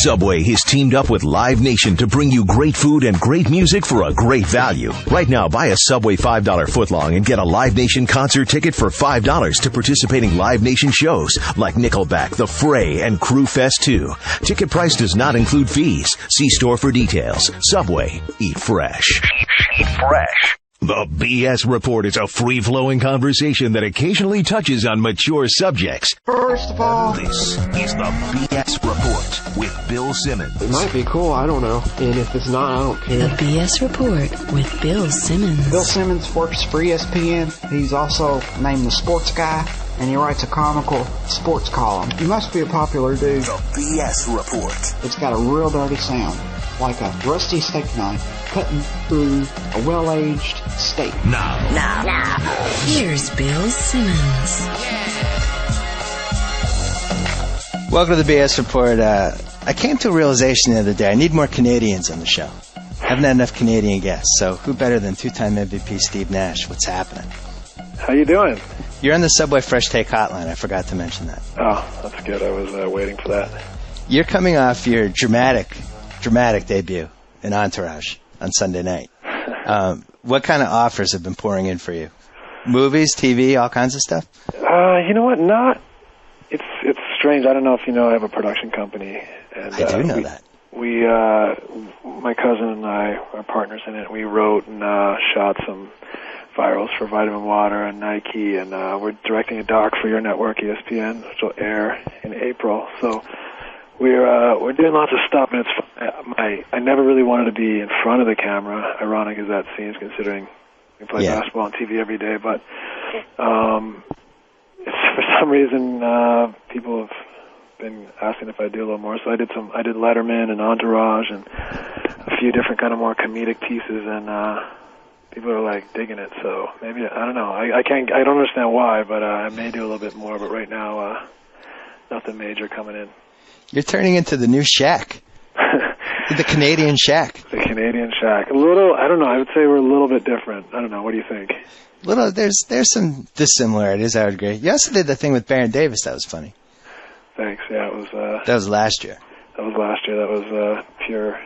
Subway has teamed up with Live Nation to bring you great food and great music for a great value. Right now, buy a Subway $5 footlong and get a Live Nation concert ticket for $5 to participating Live Nation shows like Nickelback, The Fray, and Crew Fest 2. Ticket price does not include fees. See store for details. Subway. Eat fresh. Eat fresh. The BS Report is a free-flowing conversation that occasionally touches on mature subjects. First of all, this is the BS Report with Bill Simmons. It might be cool, I don't know. And if it's not, I don't care. The BS Report with Bill Simmons. Bill Simmons works for ESPN. He's also named the sports guy, and he writes a comical sports column. He must be a popular dude. The BS Report. It's got a real dirty sound, like a rusty steak knife cutting through a well-aged steak. Now. Here's Bill Simmons. Welcome to the BS Report. I came to a realization the other day. I need more Canadians on the show. I haven't had enough Canadian guests, so who better than two-time MVP Steve Nash? What's happening? How you doing? You're on the Subway Fresh Take Hotline. I forgot to mention that. Oh, that's good. I was waiting for that. You're coming off your dramatic debut in Entourage on Sunday night. What kind of offers have been pouring in for you? Movies, TV, all kinds of stuff? You know what? It's strange. I don't know if you know I have a production company. And, I do know that. We, my cousin and I are partners in it. We wrote and shot some virals for Vitamin Water and Nike, and we're directing a doc for your network, ESPN, which will air in April. So we're doing lots of stuff, and it's fun. I never really wanted to be in front of the camera. Ironic as that seems, considering we play basketball on TV every day. But it's, for some reason, people have been asking if I do a little more. So I did Letterman and Entourage and a few different kind of more comedic pieces, and people are like digging it. So maybe I don't know. I don't understand why, but I may do a little bit more. But right now, nothing major coming in. You're turning into the new Shaq. The Canadian Shaq. The Canadian Shaq. A little, I don't know, I would say we're a little bit different. I don't know, what do you think? There's some dissimilarities, I would agree. You also did the thing with Baron Davis, that was funny. Thanks, yeah, it was... that was last year. That was pure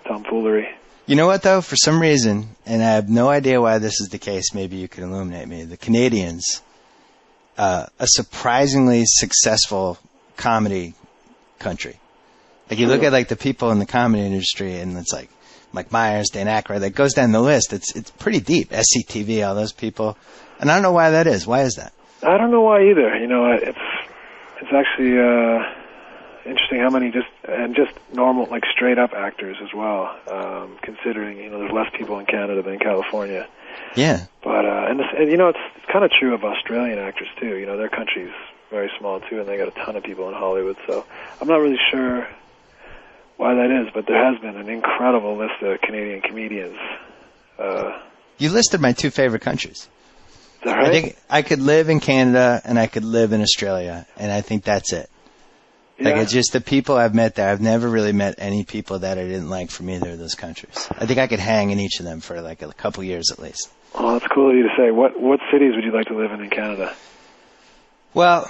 tomfoolery. You know what, though? For some reason, and I have no idea why this is the case, maybe you can illuminate me, the Canadians, a surprisingly successful comedy country. Like you look at like the people in the comedy industry, and it's like Mike Myers, Dan Aykroyd. That goes down the list. It's pretty deep. SCTV, all those people, and I don't know why that is. Why is that? I don't know why either. You know, it's actually interesting how many just normal, like straight up actors as well. Considering there's less people in Canada than California. Yeah. But and it's kind of true of Australian actors too. Their country's very small too, and they got a ton of people in Hollywood. So I'm not really sure why that is, but there has been an incredible list of Canadian comedians. You listed my two favorite countries. Is that right? I think I could live in Canada and I could live in Australia, and I think that's it. Yeah. Like it's just the people I've met there. I've never really met any people that I didn't like from either of those countries. I think I could hang in each of them for like a couple years at least. Oh, that's cool of you to say. What cities would you like to live in Canada? Well,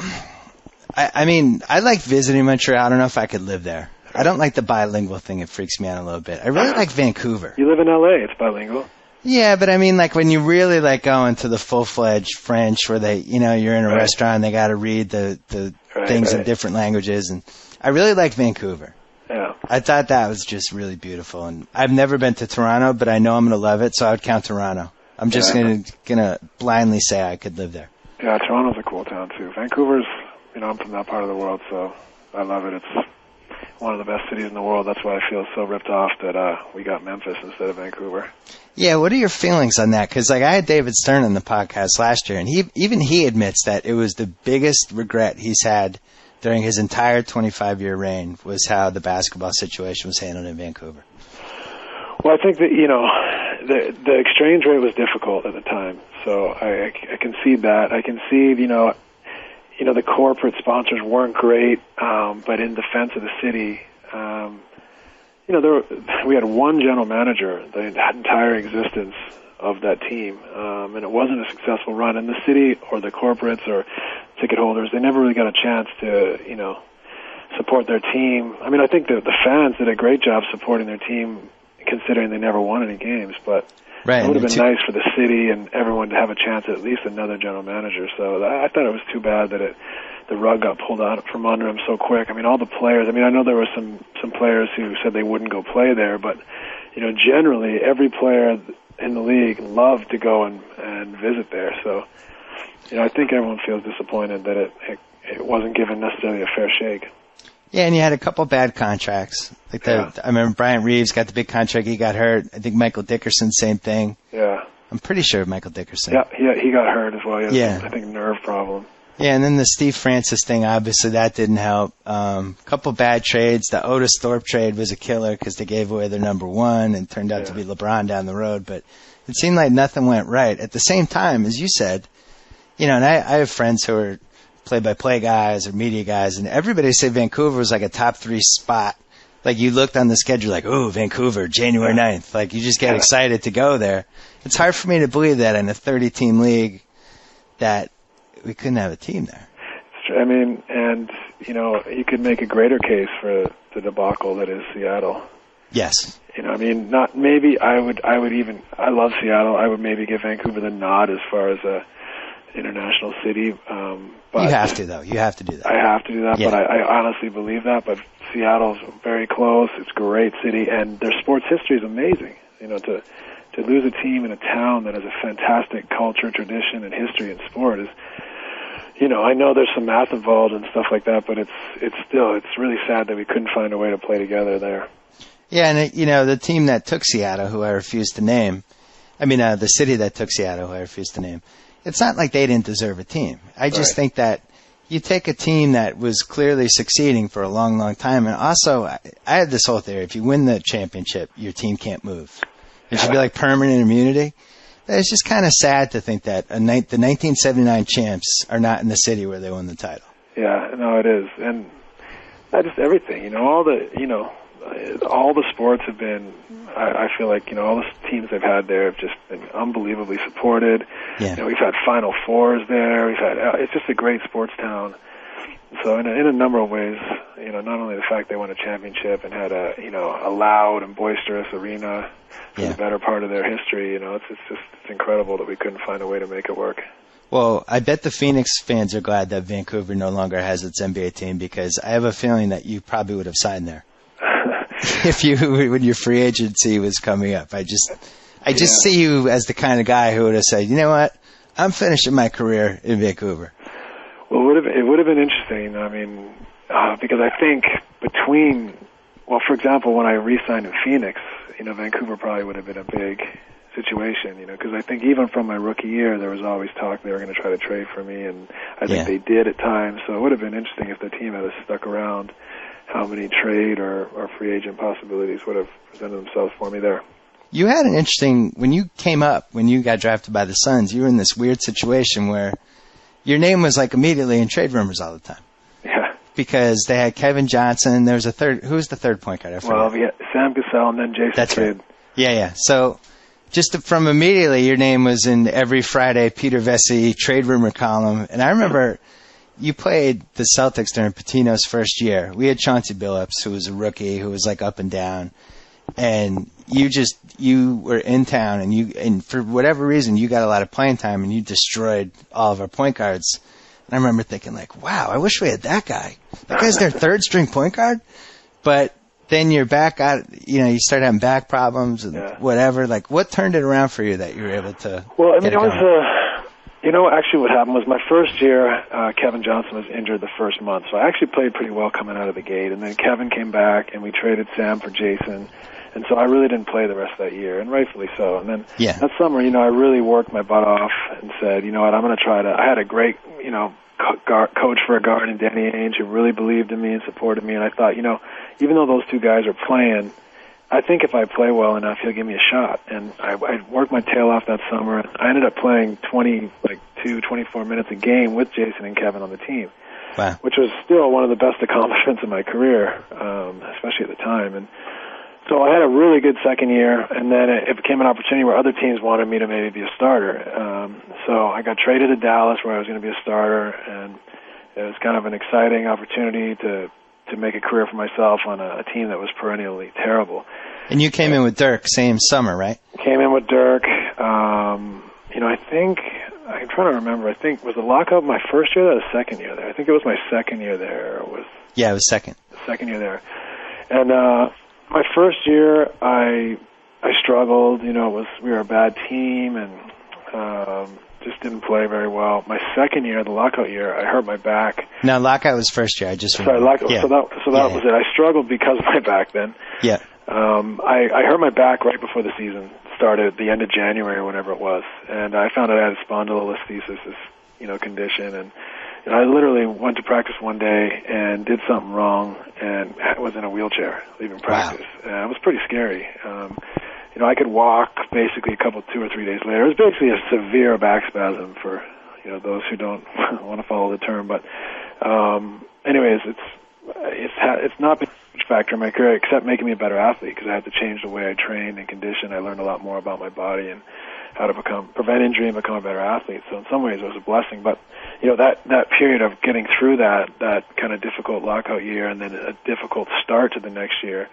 I mean, I like visiting Montreal. I don't know if I could live there. I don't like the bilingual thing. It freaks me out a little bit. I really like Vancouver. You live in L.A. It's bilingual. Yeah, but I mean, like when you really like go into the full-fledged French where they, you're in a restaurant and they got to read the things in different languages. And I really like Vancouver. Yeah. I thought that was just really beautiful. And I've never been to Toronto, but I know I'm going to love it, so I would count Toronto. I'm just gonna blindly say I could live there. Yeah, Toronto's a cool town too. Vancouver's, I'm from that part of the world, so I love it. It's one of the best cities in the world. That's why I feel so ripped off that we got Memphis instead of Vancouver. Yeah, what are your feelings on that? Because I had David Stern on the podcast last year, and he admits that it was the biggest regret he's had during his entire 25-year reign was how the basketball situation was handled in Vancouver. Well, I think that, the exchange rate was difficult at the time, so I concede that. I concede, the corporate sponsors weren't great, but in defense of the city, we had one general manager the entire existence of that team, and it wasn't a successful run. And the city or the corporates or ticket holders, they never really got a chance to, support their team. I mean, I think the fans did a great job supporting their team, considering they never won any games. But right, it would have been nice for the city and everyone to have a chance at least another general manager. So I thought it was too bad that the rug got pulled out from under him so quick. I mean, all the players. I mean, I know there were some players who said they wouldn't go play there, but generally every player in the league loved to go and visit there. So, I think everyone feels disappointed that it wasn't given necessarily a fair shake. Yeah, and you had a couple bad contracts. I remember Bryant Reeves got the big contract. He got hurt. I think Michael Dickerson, same thing. Yeah. I'm pretty sure Michael Dickerson. Yeah, he got hurt as well. He had, I think, nerve problem. Yeah, and then the Steve Francis thing, obviously that didn't help. Couple bad trades. The Otis Thorpe trade was a killer because they gave away their number one and turned out to be LeBron down the road. But it seemed like nothing went right. At the same time, as you said, and I have friends who are play-by-play guys or media guys, and everybody say Vancouver was like a top 3 spot. Like you looked on the schedule like, oh, Vancouver, January 9th. Like you just get excited to go there. It's hard for me to believe that in a 30-team league that we couldn't have a team there. I mean, and, you could make a greater case for the debacle that is Seattle. Yes. I mean, not maybe I love Seattle. I would maybe give Vancouver the nod as far as a international city. But you have to, though. You have to do that. I have to do that, but I honestly believe that. But Seattle's very close. It's a great city, and their sports history is amazing. To lose a team in a town that has a fantastic culture, tradition, and history in sport is, I know there's some math involved and stuff like that, but it's really sad that we couldn't find a way to play together there. Yeah, and the team that took Seattle, who I refuse to name, the city that took Seattle, who I refuse to name, it's not like they didn't deserve a team. I just think that you take a team that was clearly succeeding for a long, long time, and also I had this whole theory: if you win the championship, your team can't move. It should be like permanent immunity. It's just kind of sad to think that the 1979 champs are not in the city where they won the title. Yeah, no, it is, and just everything. All the sports have been. I feel like all the teams they've had there have just been unbelievably supported. Yeah. We've had Final Fours there. It's just a great sports town. So in a number of ways, not only the fact they won a championship and had a loud and boisterous arena for the better part of their history, it's incredible that we couldn't find a way to make it work. Well, I bet the Phoenix fans are glad that Vancouver no longer has its NBA team, because I have a feeling that you probably would have signed there when your free agency was coming up. I just see you as the kind of guy who would have said, you know what, I'm finishing my career in Vancouver. Well, it would have been interesting. I mean, because I think for example, when I re-signed in Phoenix, Vancouver probably would have been a big situation, because I think even from my rookie year, there was always talk they were going to try to trade for me, and I think they did at times. So it would have been interesting if the team had stuck around, how many trade or free agent possibilities would have presented themselves for me there. You had an interesting, when you came up, when you got drafted by the Suns, you were in this weird situation where your name was like immediately in trade rumors all the time. Yeah. Because they had Kevin Johnson, there was a third, who was the third point guard? Well, we had Sam Cassell and then Jason Kidd. Right. Yeah. So from immediately, your name was in every Friday Peter Vesey trade rumor column. And I remember you played the Celtics during Patino's first year. We had Chauncey Billups, who was a rookie, who was like up and down. And you were in town, and for whatever reason, you got a lot of playing time, and you destroyed all of our point guards. And I remember thinking, like, wow, I wish we had that guy. That guy's their third string point guard. But then your back got, you start having back problems and whatever. Like, what turned it around for you that you were able to? Well, I mean, it was, actually what happened was my first year, Kevin Johnson was injured the first month. So I actually played pretty well coming out of the gate. And then Kevin came back, and we traded Sam for Jason. And so I really didn't play the rest of that year, and rightfully so. And then that summer, I really worked my butt off and said, you know what, I'm going to try to. I had a great, coach for a guard in Danny Ainge who really believed in me and supported me. And I thought, even though those two guys are playing, I think if I play well enough, he'll give me a shot. And I worked my tail off that summer. I ended up playing 24 minutes a game with Jason and Kevin on the team, which was still one of the best accomplishments of my career, especially at the time. And so I had a really good second year, and then it became an opportunity where other teams wanted me to maybe be a starter. So I got traded to Dallas, where I was going to be a starter, and it was kind of an exciting opportunity to to make a career for myself on a team that was perennially terrible. And you came in with Dirk same summer, right? Came in with Dirk. I think, I'm trying to remember, I think, was the lockout my first year there or the second year there? I think it was my second year there. Yeah, it was second. The second year there. And my first year, I struggled. We were a bad team and just didn't play very well. My second year, the lockout year, I hurt my back. No, lockout was first year. I just remember. Sorry, lockout. Yeah. So that was it. I struggled because of my back then. Yeah. I hurt my back right before the season started at the end of January or whenever it was, and I found out I had spondylolisthesis, this condition, and I literally went to practice one day and did something wrong and was in a wheelchair leaving practice. Wow. It was pretty scary. I could walk basically 2 or 3 days later. It was basically a severe back spasm for those who don't want to follow the term, but anyways, it's not been a huge factor in my career except making me a better athlete because I had to change the way I trained and conditioned. I learned a lot more about my body and how to prevent injury and become a better athlete. So in some ways it was a blessing, but that period of getting through that kind of difficult lockout year and then a difficult start to the next year,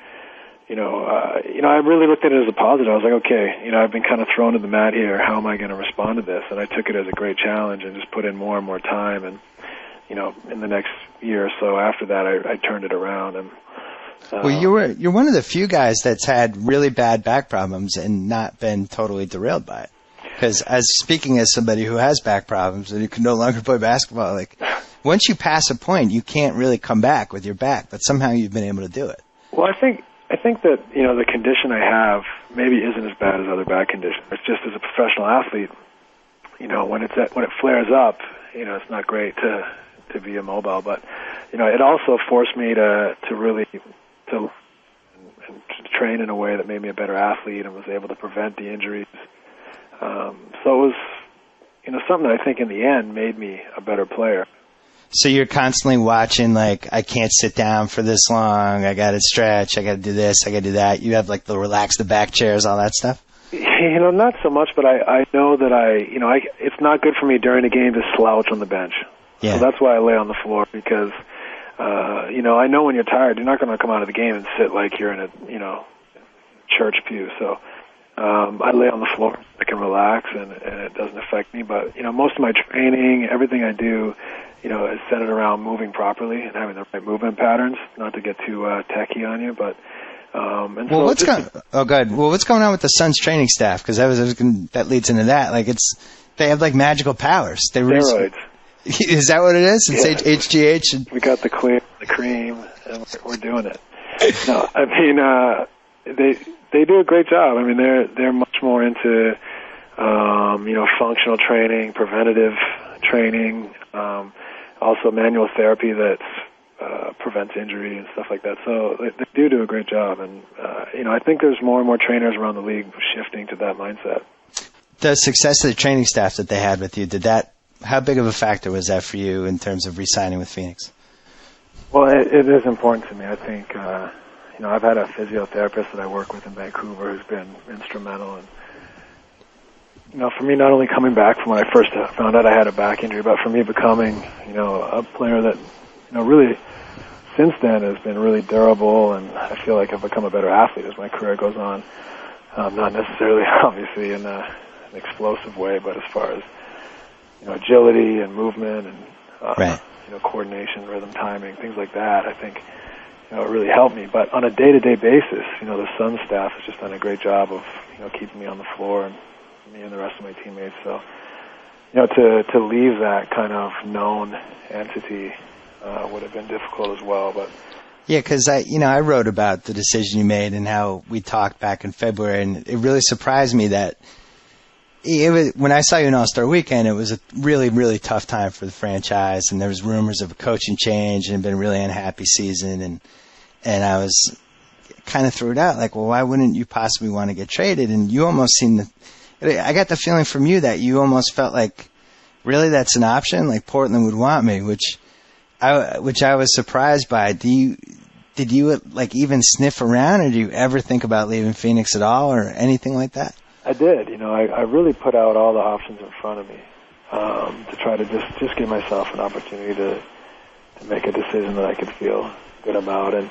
I really looked at it as a positive. I was like, okay, I've been kind of thrown to the mat here. How am I going to respond to this? And I took it as a great challenge and just put in more and more time. And, in the next year or so after that, I turned it around. And well, you're one of the few guys that's had really bad back problems and not been totally derailed by it. Because speaking as somebody who has back problems and who can no longer play basketball, like once you pass a point, you can't really come back with your back. But somehow you've been able to do it. Well, I think that the condition I have maybe isn't as bad as other back conditions. It's just as a professional athlete, when it flares up, it's not great to be immobile. But it also forced me to really to train in a way that made me a better athlete and was able to prevent the injuries. So it was something that I think in the end made me a better player. So you're constantly watching, like, I can't sit down for this long, I got to stretch, I got to do this, I got to do that. You have, like, the relax the back chairs, all that stuff? Not so much, but I know that it's not good for me during a game to slouch on the bench. Yeah. So that's why I lay on the floor because, I know when you're tired, you're not going to come out of the game and sit like you're in a, church pew. So I lay on the floor. I can relax, and it doesn't affect me. But, most of my training, everything I do, is centered around moving properly and having the right movement patterns, not to get too techy on you. But what's going on with the Suns training staff? Because that leads into that. Like they have like magical powers. Steroids. Is that what it is? It's HGH. We got the clear, the cream, and we're doing it. No, I mean they do a great job. I mean they're much more into functional training, preventative training. Also manual therapy that prevents injury and stuff like that. So they do a great job. And, I think there's more and more trainers around the league shifting to that mindset. The success of the training staff that they had with you, how big of a factor was that for you in terms of re-signing with Phoenix? Well, it is important to me. I think, I've had a physiotherapist that I work with in Vancouver who's been instrumental in for me, not only coming back from when I first found out I had a back injury, but for me becoming, a player that, really since then has been really durable, and I feel like I've become a better athlete as my career goes on. Not necessarily, obviously, in an explosive way, but as far as, agility and movement and, right. Coordination, rhythm, timing, things like that, I think, it really helped me. But on a day-to-day basis, the Suns staff has just done a great job of, keeping me on the floor and me and the rest of my teammates. So, to leave that kind of known entity would have been difficult as well. But yeah, because I wrote about the decision you made and how we talked back in February, and it really surprised me that when I saw you in All-Star Weekend, it was a really, really tough time for the franchise, and there was rumors of a coaching change, and it had been a really unhappy season, and I was kind of threw it out, like, well, why wouldn't you possibly want to get traded? And you almost seemed to. I got the feeling from you that you almost felt like, really, that's an option? Like Portland would want me, which I was surprised by. Did you like even sniff around, or do you ever think about leaving Phoenix at all, or anything like that? I did. I really put out all the options in front of me to try to just give myself an opportunity to make a decision that I could feel good about. And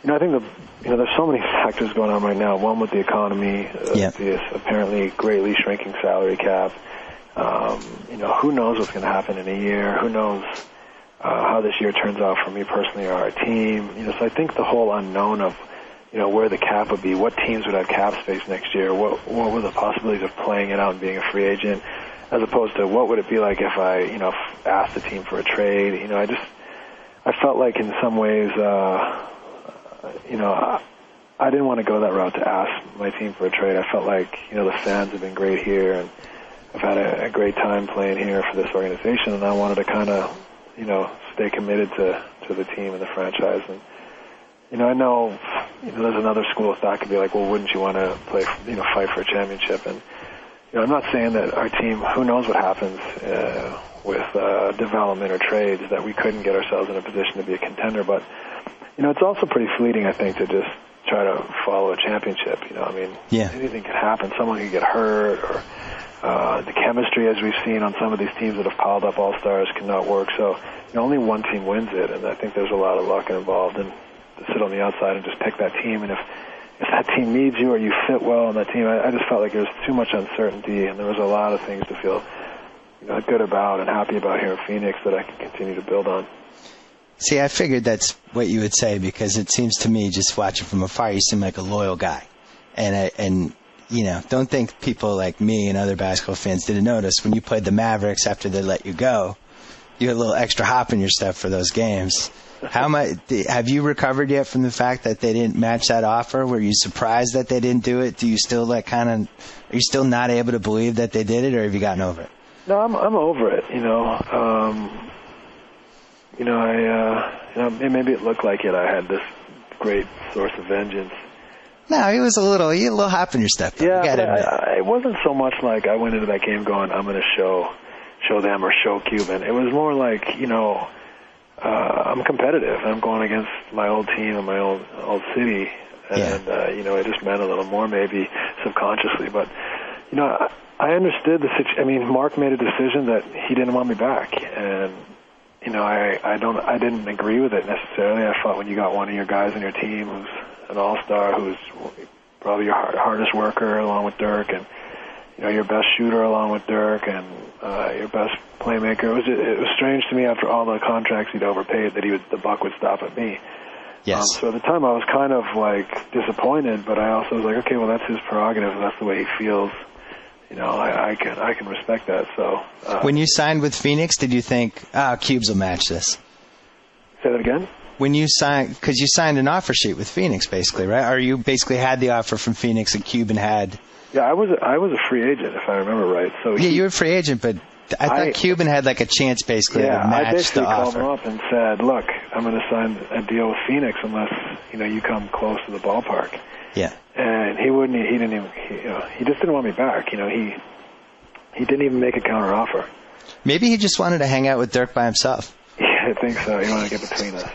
I think there's so many factors going on right now. One with the economy, the apparently greatly shrinking salary cap. Who knows what's going to happen in a year? Who knows how this year turns out for me personally or our team? So I think the whole unknown of where the cap would be, what teams would have cap space next year, what were the possibilities of playing it out and being a free agent, as opposed to what would it be like if I asked the team for a trade. I felt like in some ways. I didn't want to go that route to ask my team for a trade. I felt like, the fans have been great here, and I've had a great time playing here for this organization, and I wanted to kind of, stay committed to the team and the franchise. And, I know, there's another school of thought could be like, well, wouldn't you want to play, fight for a championship? And, I'm not saying that our team, who knows what happens with development or trades, that we couldn't get ourselves in a position to be a contender, but it's also pretty fleeting, I think, to just try to follow a championship. Anything can happen. Someone can get hurt, or the chemistry, as we've seen on some of these teams that have piled up all-stars, cannot work. So only one team wins it, and I think there's a lot of luck involved. And to sit on the outside and just pick that team, and if that team needs you or you fit well on that team, I just felt like there was too much uncertainty, and there was a lot of things to feel good about and happy about here in Phoenix that I can continue to build on. See, I figured that's what you would say, because it seems to me, just watching from afar, you seem like a loyal guy. And don't think people like me and other basketball fans didn't notice when you played the Mavericks after they let you go, you had a little extra hop in your step for those games. Have you recovered yet from the fact that they didn't match that offer? Were you surprised that they didn't do it? Do you still are you still not able to believe that they did it, or have you gotten over it? No, I'm over it. Maybe it looked like it. I had this great source of vengeance. No, you had a little hop in your step. Yeah, it wasn't so much like I went into that game going, I'm going to show them or show Cuban. It was more like, I'm competitive. I'm going against my old team and my old city, and it just meant a little more, maybe subconsciously. But I understood the situation. Mark made a decision that he didn't want me back, and I didn't agree with it necessarily. I thought when you got one of your guys on your team who's an all-star, who's probably your hardest worker along with Dirk, and your best shooter along with Dirk, and your best playmaker. It was strange to me after all the contracts he'd overpaid that the buck would stop at me. Yes. So at the time I was kind of like disappointed, but I also was like, okay, well, that's his prerogative. That's the way he feels. I can respect that. So when you signed with Phoenix, did you think, Cubes will match this? Say that again? When you signed, because you signed an offer sheet with Phoenix, basically, right? Or you basically had the offer from Phoenix and Cuban had. Yeah, I was a free agent, if I remember right. So you were a free agent, but I thought Cuban had like a chance basally to match the offer. I basically called him up and said, look, I'm going to sign a deal with Phoenix unless you come close to the ballpark. Yeah. And he wouldn't. He didn't even. He just didn't want me back. He didn't even make a counter offer. Maybe he just wanted to hang out with Dirk by himself. Yeah, I think so. He wanted to get between us.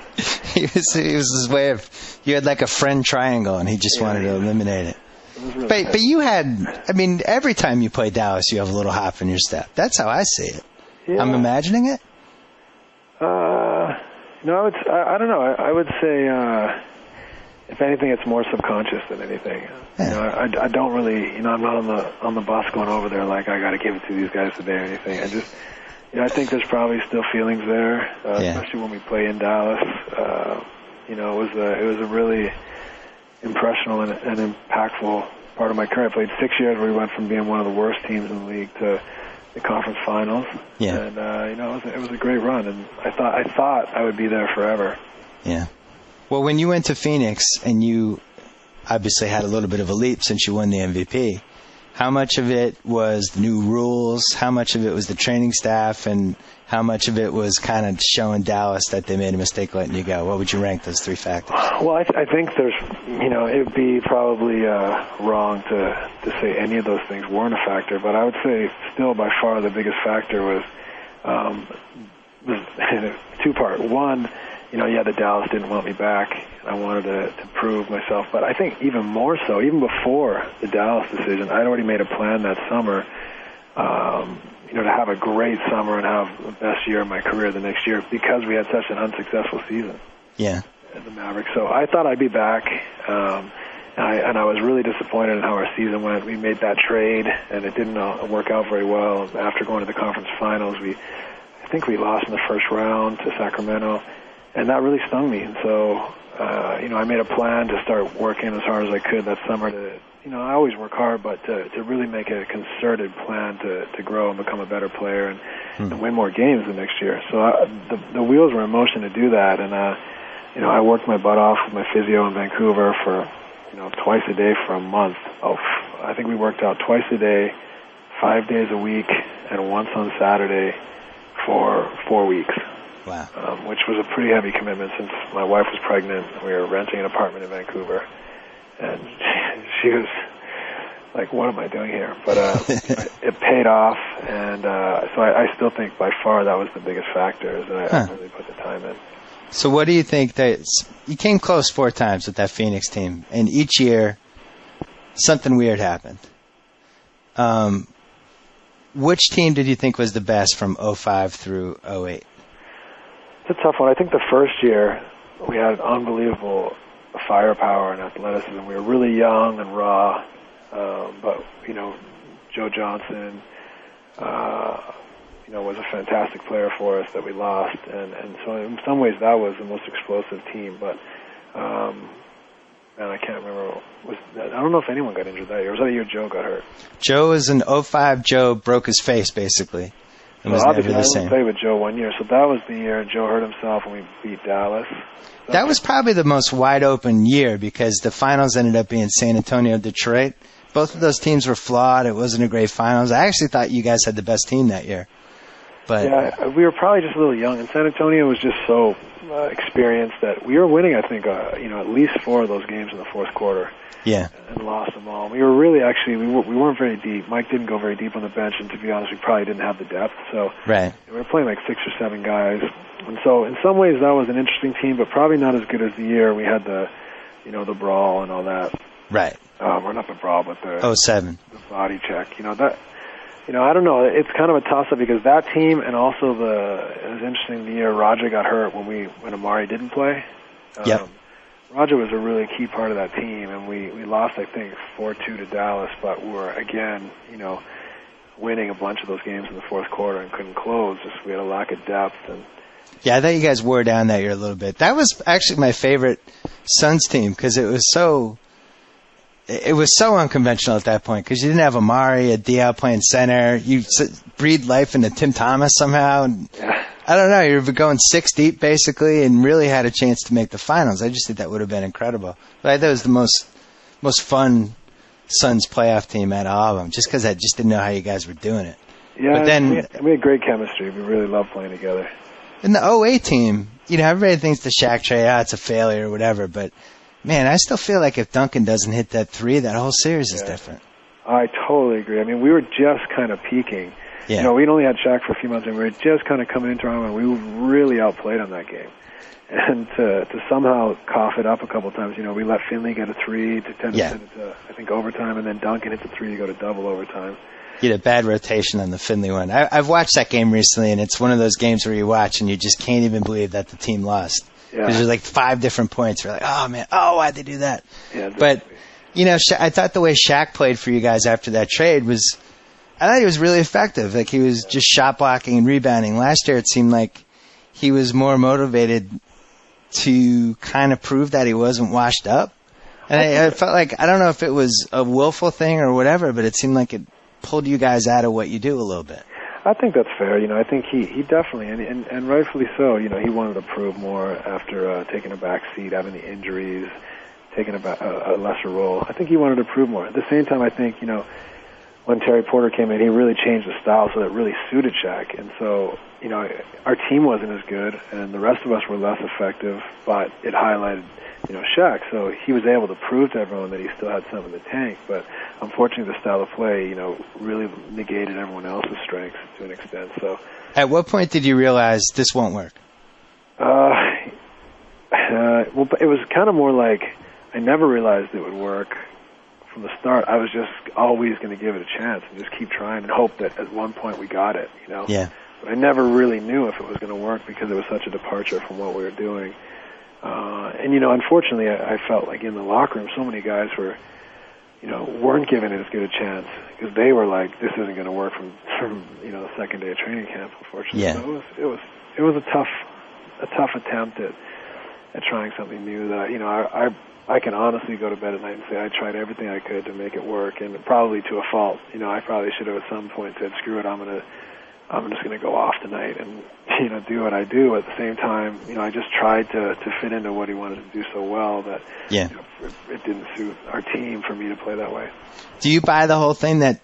He was his way of. You had like a friend triangle, and he just wanted to eliminate it. Really but you had. Every time you play Dallas, you have a little hop in your step. That's how I see it. Yeah. I'm imagining it. I don't know. I would say. If anything, it's more subconscious than anything. Yeah. I don't really, I'm not on the bus going over there like I got to give it to these guys today or anything. I just, I think there's probably still feelings there, especially when we play in Dallas. It was a really impressional and impactful part of my career. I played 6 years where we went from being one of the worst teams in the league to the conference finals. Yeah. And it was a great run, and I thought I would be there forever. Yeah. Well, when you went to Phoenix and you obviously had a little bit of a leap since you won the MVP, how much of it was the new rules? How much of it was the training staff? And how much of it was kind of showing Dallas that they made a mistake letting you go? What would you rank those three factors? Well, I think there's, it would be probably wrong to say any of those things weren't a factor, but I would say still by far the biggest factor was two-part. One, the Dallas didn't want me back. I wanted to prove myself. But I think even more so, even before the Dallas decision, I'd already made a plan that summer, to have a great summer and have the best year of my career the next year because we had such an unsuccessful season. Yeah. the Mavericks. So I thought I'd be back, and I was really disappointed in how our season went. We made that trade, and it didn't work out very well. After going to the conference finals, I think we lost in the first round to Sacramento, and that really stung me. And so, I made a plan to start working as hard as I could that summer to, I always work hard, but to really make a concerted plan to grow and become a better player and win more games the next year. So the wheels were in motion to do that, and I worked my butt off with my physio in Vancouver for twice a day for a month. I think we worked out twice a day, 5 days a week, and once on Saturday for 4 weeks. Wow. Which was a pretty heavy commitment since my wife was pregnant. We were renting an apartment in Vancouver, and she was like, what am I doing here? But it paid off, and so I still think by far that was the biggest factor, is that I really put the time in. So what do you think that you came close 4 times with that Phoenix team, and each year something weird happened. Which team did you think was the best from 05 through 08? It's a tough one. I think the first year we had unbelievable firepower and athleticism. We were really young and raw, but Joe Johnson, was a fantastic player for us that we lost, and so in some ways that was the most explosive team. But I can't remember. I don't know if anyone got injured that year. Was that the year Joe got hurt? Joe was in 05. Joe broke his face basically. It was never the same. I played with Joe one year, so that was the year Joe hurt himself and we beat Dallas. That was probably the most wide open year because the finals ended up being San Antonio, Detroit. Both of those teams were flawed. It wasn't a great finals. I actually thought you guys had the best team that year. But yeah, we were probably just a little young, and San Antonio was just so experienced that we were winning, I think, at least 4 of those games in the fourth quarter. Yeah. And lost them all. We were really we weren't very deep. Mike didn't go very deep on the bench, and to be honest, we probably didn't have the depth. So right. We were playing like 6 or 7 guys, and so in some ways that was an interesting team, but probably not as good as the year we had the brawl and all that. Right. Or not the brawl, but the 07. The body check. I don't know. It's kind of a toss-up because that team and also it was interesting the year Roger got hurt when Amari didn't play. Yep. Roger was a really key part of that team, and we lost, I think, 4-2 to Dallas, but we were, again, winning a bunch of those games in the fourth quarter and couldn't close. Just we had a lack of depth. And yeah, I thought you guys wore down that year a little bit. That was actually my favorite Suns team because it was so unconventional at that point because you didn't have Amari, a Diaw playing center. You breathed life into Tim Thomas somehow. And I don't know. You were going 6 deep basically, and really had a chance to make the finals. I just think that would have been incredible. But I thought it was the most fun Suns playoff team out of all of them, just because I just didn't know how you guys were doing it. Yeah, but then we had great chemistry. We really loved playing together. In the 08 team, everybody thinks the Shaq trade, it's a failure or whatever, but man, I still feel like if Duncan doesn't hit that 3, that whole series is different. I totally agree. I mean, we were just kind of peaking. Yeah. We'd only had Shaq for a few months, and we were just kind of coming into our own, and we really outplayed on that game. And to somehow cough it up a couple times, we let Finley get a 3 to 10 minutes into, I think, overtime, and then Duncan hits a 3 to go to double overtime. You had a bad rotation on the Finley one. I've watched that game recently, and it's one of those games where you watch and you just can't even believe that the team lost. Because there's like 5 different points. You're like, oh, man, why'd they do that? Yeah, exactly. But, I thought the way Shaq played for you guys after that trade I thought he was really effective. Like, he was just shot blocking and rebounding. Last year, it seemed like he was more motivated to kind of prove that he wasn't washed up. And I felt like, I don't know if it was a willful thing or whatever, but it seemed like it pulled you guys out of what you do a little bit. I think that's fair. I think he definitely, and rightfully so, he wanted to prove more after taking a back seat, having the injuries, taking a lesser role. I think he wanted to prove more. At the same time, I think, when Terry Porter came in, he really changed the style so that it really suited Shaq. And so, our team wasn't as good, and the rest of us were less effective, but it highlighted, Shaq. So he was able to prove to everyone that he still had some in the tank. But unfortunately, the style of play, really negated everyone else's strengths to an extent. So, at what point did you realize this won't work? Well, it was kind of more like I never realized it would work. From the start, I was just always going to give it a chance and just keep trying and hope that at one point we got it, Yeah. But I never really knew if it was going to work because it was such a departure from what we were doing. And, unfortunately, I felt like in the locker room, so many guys weren't given it as good a chance because they were like, this isn't going to work from the second day of training camp, unfortunately. Yeah. So it was a tough attempt at trying something new that, I can honestly go to bed at night and say I tried everything I could to make it work, and probably to a fault. I probably should have at some point said, screw it, I'm just going to go off tonight and, do what I do. At the same time, I just tried to fit into what he wanted to do so well that it didn't suit our team for me to play that way. Do you buy the whole thing that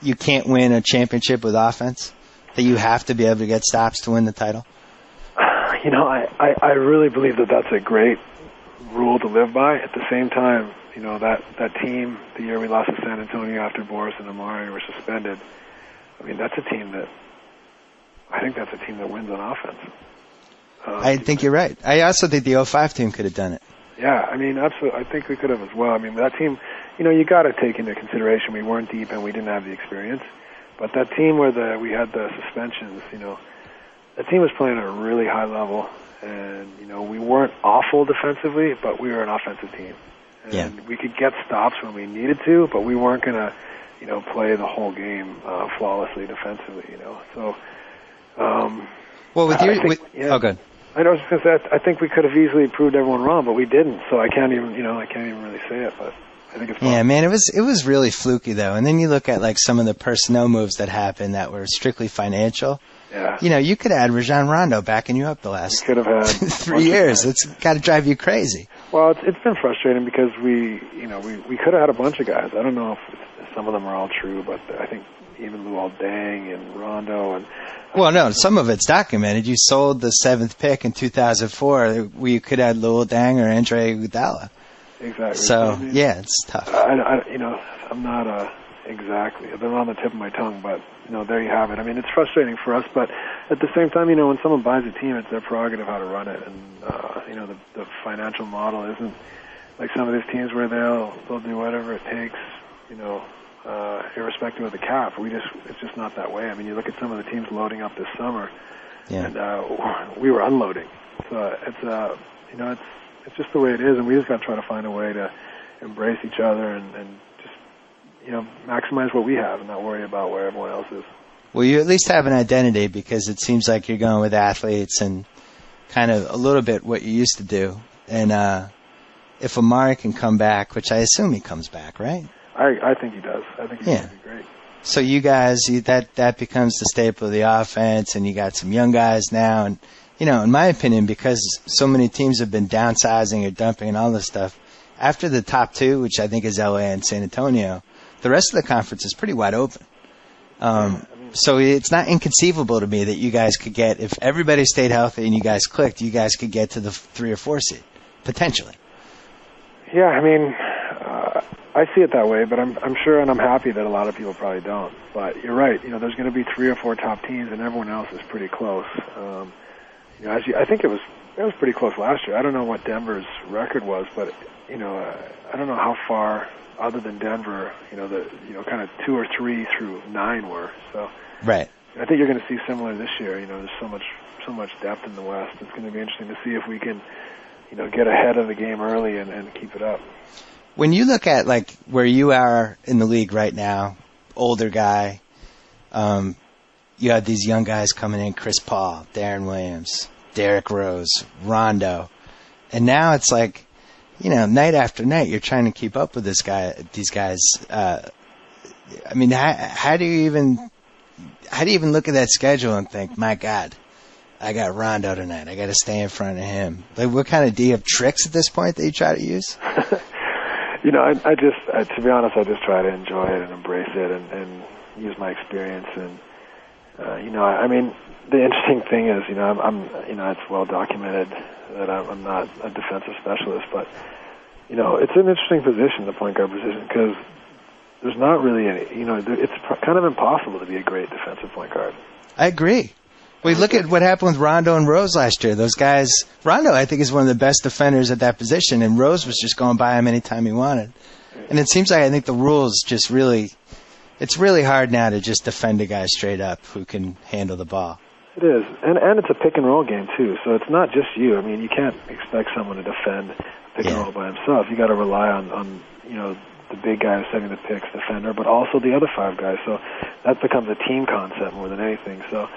you can't win a championship with offense? That you have to be able to get stops to win the title? I really believe that that's a great rule to live by. At the same time, that team, the year we lost to San Antonio after Boris and Amari were suspended, I think that's a team that wins on offense. I think you're right. I also think the 05 team could have done it. Yeah, absolutely. I think we could have as well. That team, you got to take into consideration we weren't deep and we didn't have the experience. But that team where we had the suspensions, that team was playing at a really high level. And, we weren't awful defensively, but we were an offensive team. And we could get stops when we needed to, but we weren't going to, play the whole game flawlessly defensively, So, well, oh, good. I was just going to say, I think we could have easily proved everyone wrong, but we didn't. So I can't even really say it, but I think it's fun. Yeah, man, it was really fluky though. And then you look at like some of the personnel moves that happened that were strictly financial. Yeah. You could add Rajon Rondo backing you up the last could have had 3 years. It's got to drive you crazy. Well, it's been frustrating because we could have had a bunch of guys. I don't know if some of them are all true, but I think even Luol Deng and Rondo and. Well, no, some of it's documented. You sold the 7th pick in 2004 where you could add Luol Deng or Andre Iguodala. Exactly. So, yeah, it's tough. I'm not exactly. They're on the tip of my tongue, but, there you have it. It's frustrating for us, but at the same time, when someone buys a team, it's their prerogative how to run it. And, the financial model isn't like some of these teams where they'll do whatever it takes, irrespective of the cap. It's just not that way. You look at some of the teams loading up this summer, and we were unloading. So it's just the way it is, and we just got to try to find a way to embrace each other and just maximize what we have and not worry about where everyone else is. Well, you at least have an identity because it seems like you're going with athletes and kind of a little bit what you used to do. And if Amari can come back, which I assume he comes back, right? I think he does. I think he's going to be great. So you guys, that becomes the staple of the offense, and you got some young guys now. And, in my opinion, because so many teams have been downsizing or dumping and all this stuff, after the top two, which I think is LA and San Antonio, the rest of the conference is pretty wide open. So it's not inconceivable to me that you guys could get, if everybody stayed healthy and you guys clicked, you guys could get to the 3 or 4 seed, potentially. Yeah, I see it that way, but I'm sure and I'm happy that a lot of people probably don't. But you're right. There's going to be 3 or 4 top teams, and everyone else is pretty close. I think it was pretty close last year. I don't know what Denver's record was, but I don't know how far other than Denver, kind of 2 or 3 through 9 were. So right. I think you're going to see similar this year. There's so much depth in the West. It's going to be interesting to see if we can, get ahead of the game early and keep it up. When you look at like where you are in the league right now, older guy, you have these young guys coming in, Chris Paul, Darren Williams, Derrick Rose, Rondo, and now it's like, night after night you're trying to keep up with these guys. How do you even look at that schedule and think, my God, I got Rondo tonight, I got to stay in front of him? Like, what kind of, do you have tricks at this point that you try to use? To be honest, I just try to enjoy it and embrace it and use my experience. And, the interesting thing is, it's well documented that I'm not a defensive specialist, but, it's an interesting position, the point guard position, because there's not really any, it's kind of impossible to be a great defensive point guard. I agree. We look at what happened with Rondo and Rose last year. Those guys, Rondo, I think, is one of the best defenders at that position, and Rose was just going by him anytime he wanted. And it seems like I think the rules just really, it's really hard now to just defend a guy straight up who can handle the ball. It is, and it's a pick and roll game too. So it's not just you. I mean, you can't expect someone to defend pick and roll by himself. You got to rely on the big guy who's setting the picks, defender, but also the other 5 guys. So that becomes a team concept more than anything. So,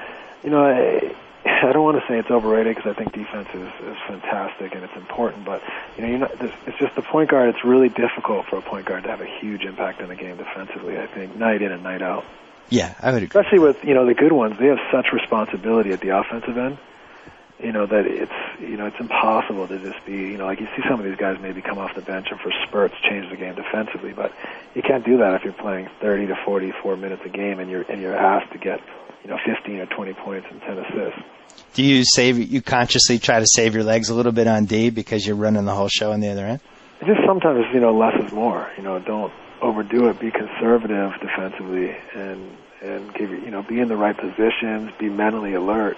I don't want to say it's overrated because I think defense is fantastic and it's important, but it's just the point guard. It's really difficult for a point guard to have a huge impact on the game defensively. I think night in and night out. Yeah, I would agree. Especially with the good ones, they have such responsibility at the offensive end. That it's impossible to just be like you see some of these guys maybe come off the bench and for spurts change the game defensively, but you can't do that if you're playing 30 to 44 minutes a game and you're asked to get 15 or 20 points and 10 assists. Do you consciously try to save your legs a little bit on D because you're running the whole show on the other end? Just sometimes, less is more. Don't overdo it. Be conservative defensively and give be in the right positions. Be mentally alert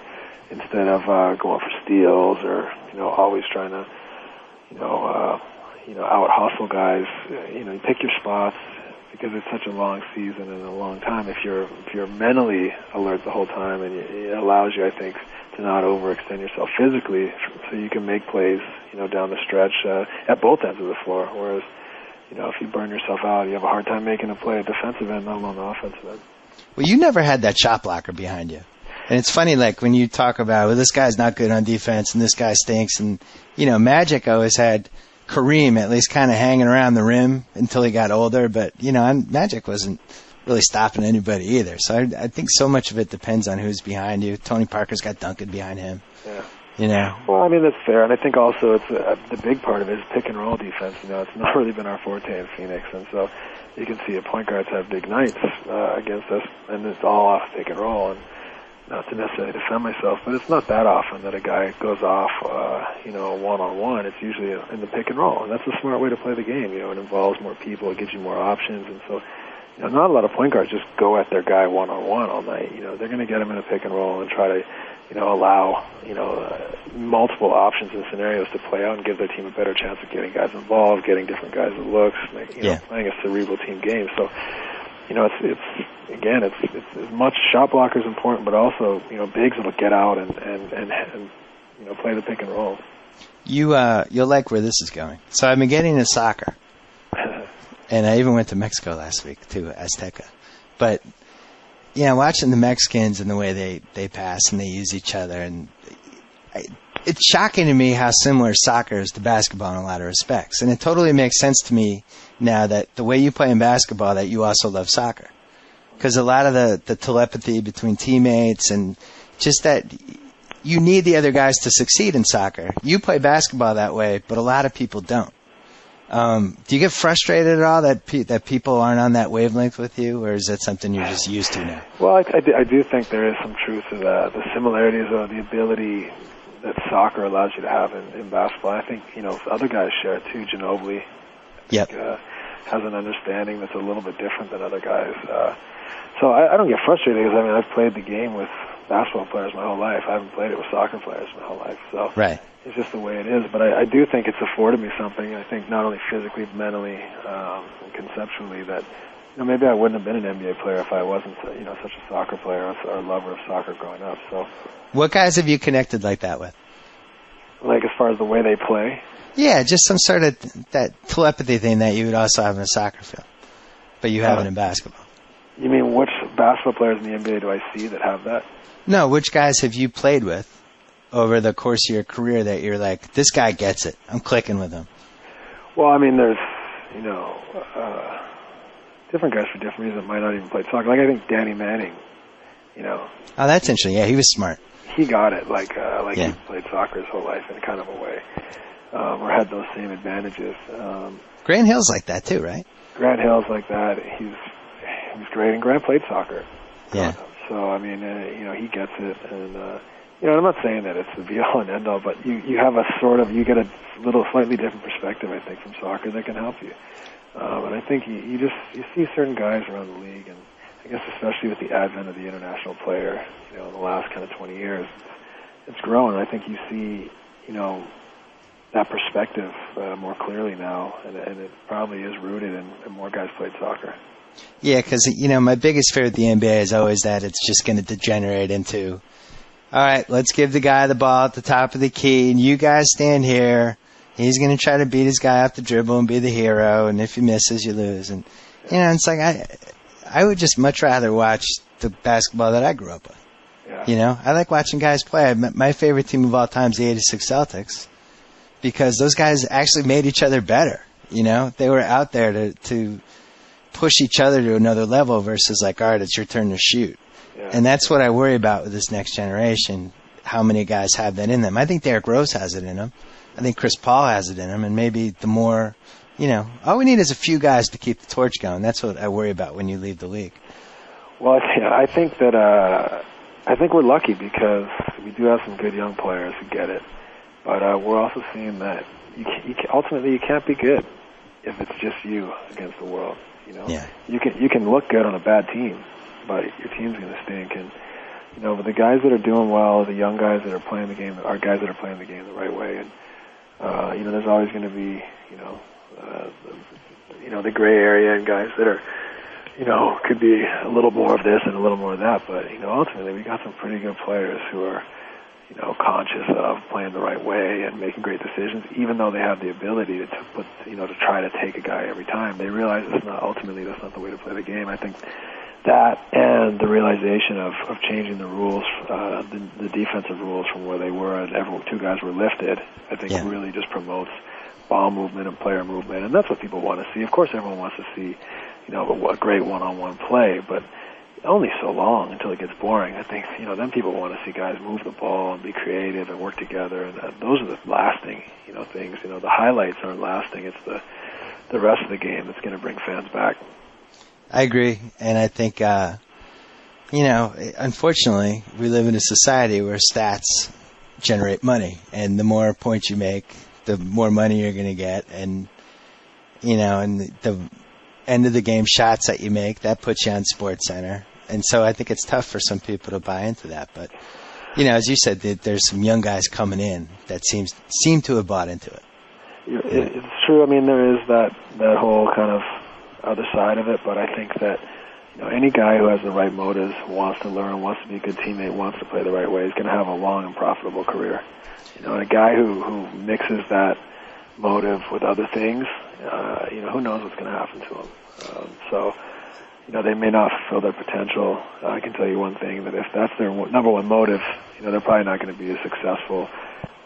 instead of going for steals or always trying to out hustle guys. You pick your spots. Because it's such a long season and a long time, if you're mentally alert the whole time, and it allows you, I think, to not overextend yourself physically, so you can make plays, down the stretch at both ends of the floor. Whereas, if you burn yourself out, you have a hard time making a play at defensive end, not alone the offensive end. Well, you never had that shot blocker behind you, and it's funny, like when you talk about, well, this guy's not good on defense and this guy stinks, and Magic always had Kareem at least kind of hanging around the rim until he got older, but Magic wasn't really stopping anybody either. So I think so much of it depends on who's behind you. Tony Parker's got Duncan behind him. Yeah. Well, I mean, that's fair, and I think also it's the big part of it is pick and roll defense. It's not really been our forte in Phoenix, and so you can see point guards have big nights against us, and it's all off pick and roll. And not to necessarily defend myself, but it's not that often that a guy goes off, one-on-one. It's usually in the pick and roll, and that's a smart way to play the game. It involves more people, it gives you more options, and so, not a lot of point guards just go at their guy one-on-one all night. They're going to get him in a pick and roll and try to, allow, multiple options and scenarios to play out and give their team a better chance of getting guys involved, getting different guys at looks, playing a cerebral team game. So, it's as much shot blocker is important, but also, bigs that'll get out and play the pick and roll. You'll like where this is going. So I've been getting into soccer, and I even went to Mexico last week to Azteca. But watching the Mexicans and the way they pass and they use each other, and it's shocking to me how similar soccer is to basketball in a lot of respects. And it totally makes sense to me now that the way you play in basketball, that you also love soccer. Because a lot of the telepathy between teammates and just that you need the other guys to succeed in soccer. You play basketball that way, but a lot of people don't. Do you get frustrated at all that people aren't on that wavelength with you, or is that something you're just used to now? Well, I do think there is some truth to that. The similarities of the ability that soccer allows you to have in basketball. I think, other guys share it too. Ginobili has an understanding that's a little bit different than other guys. So I don't get frustrated because, I've played the game with basketball players my whole life. I haven't played it with soccer players my whole life. So it's just the way it is. But I do think it's afforded me something. I think not only physically, mentally, and conceptually that, maybe I wouldn't have been an NBA player if I wasn't, such a soccer player or a lover of soccer growing up. So, what guys have you connected like that with? Like as far as the way they play? Yeah, just some sort of that telepathy thing that you would also have in a soccer field, but you have it in basketball. You mean which basketball players in the NBA do I see that have that? No, which guys have you played with over the course of your career that you're like, this guy gets it, I'm clicking with him? Well, there's, different guys for different reasons that might not even play soccer. Like I think Danny Manning, Oh, that's interesting. Yeah, he was smart. He got it, he played soccer his whole life in kind of a way, or had those same advantages. Grant Hill's like that too, right? Grant Hill's like that. He's great, and Grant played soccer. Yeah. So he gets it, and I'm not saying that it's the be-all and end-all, but you have you get a little slightly different perspective, I think, from soccer that can help you. And I think you see certain guys around the league, and I guess especially with the advent of the international player, in the last kind of 20 years, it's grown. I think you see, that perspective more clearly now, and it probably is rooted in more guys played soccer. Yeah, because, my biggest fear with the NBA is always that it's just going to degenerate into all right, let's give the guy the ball at the top of the key, and you guys stand here. He's going to try to beat his guy off the dribble and be the hero, and if he misses, you lose. And, it's like I would just much rather watch the basketball that I grew up with. Yeah. I like watching guys play. My favorite team of all time is the 86 Celtics because those guys actually made each other better. They were out there to push each other to another level versus like, all right, it's your turn to shoot. Yeah. And that's what I worry about with this next generation, how many guys have that in them. I think Derrick Rose has it in him. I think Chris Paul has it in him. And maybe the more, all we need is a few guys to keep the torch going. That's what I worry about when you leave the league. Well, I think that I think we're lucky because we do have some good young players who get it. But we're also seeing that ultimately you can't be good if it's just you against the world. Yeah. You can look good on a bad team, but your team's going to stink. And but the guys that are doing well, the young guys that are playing the game, are guys that are playing the game the right way. And there's always going to be the gray area and guys that are could be a little more of this and a little more of that. But ultimately we got some pretty good players who are conscious of playing the right way and making great decisions, even though they have the ability to put, to try to take a guy every time. They realize that's not the way to play the game. I think that and the realization of changing the rules, the defensive rules from where they were and two guys were lifted, I think really just promotes ball movement and player movement. And that's what people want to see. Of course, everyone wants to see, a great one-on-one play, but only so long until it gets boring. I think, then people want to see guys move the ball and be creative and work together, and those are the lasting, things. The highlights aren't lasting. It's the rest of the game that's going to bring fans back. I agree, and I think, unfortunately, we live in a society where stats generate money, and the more points you make, the more money you're going to get, and, and the end of the game shots that you make, that puts you on SportsCenter. And so I think it's tough for some people to buy into that. But, as you said, there's some young guys coming in that seem to have bought into it. It's true. I mean, there is that whole kind of other side of it. But I think that, any guy who has the right motives, wants to learn, wants to be a good teammate, wants to play the right way, is going to have a long and profitable career. And a guy who mixes that motive with other things, who knows what's going to happen to him. They may not fulfill their potential. I can tell you one thing, that if that's their number one motive, they're probably not going to be as successful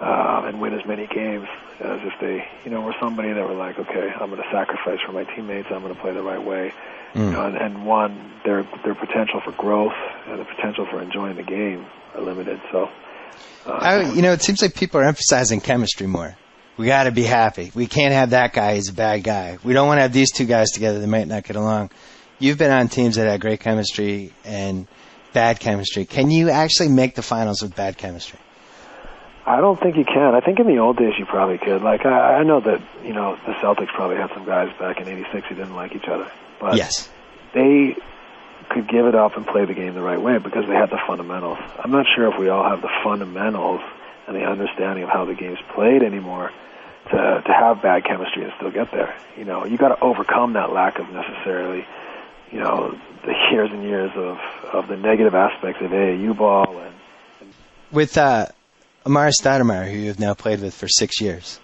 and win as many games as if they, were somebody that were like, okay, I'm going to sacrifice for my teammates, I'm going to play the right way. And their potential for growth and the potential for enjoying the game are limited. So, it seems like people are emphasizing chemistry more. We got to be happy. We can't have that guy. He's a bad guy. We don't want to have these two guys together that might not get along. You've been on teams that had great chemistry and bad chemistry. Can you actually make the finals with bad chemistry? I don't think you can. I think in the old days you probably could. Like, I know that, the Celtics probably had some guys back in '86 who didn't like each other. But yes, they could give it up and play the game the right way because they had the fundamentals. I'm not sure if we all have the fundamentals and the understanding of how the game's played anymore to have bad chemistry and still get there. You got to overcome that lack of necessarily, the years and years of the negative aspects of AAU ball. And with Amara Stoudemire, who you've now played with for 6 years,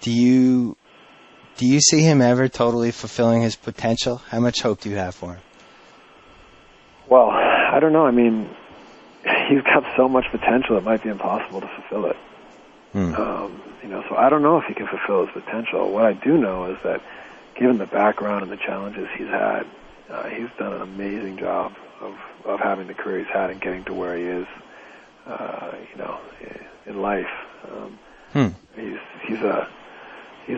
do you see him ever totally fulfilling his potential? How much hope do you have for him? Well, I don't know. I mean, he's got so much potential, it might be impossible to fulfill it. So I don't know if he can fulfill his potential. What I do know is that given the background and the challenges he's had, he's done an amazing job of having the career he's had and getting to where he is, in life. He's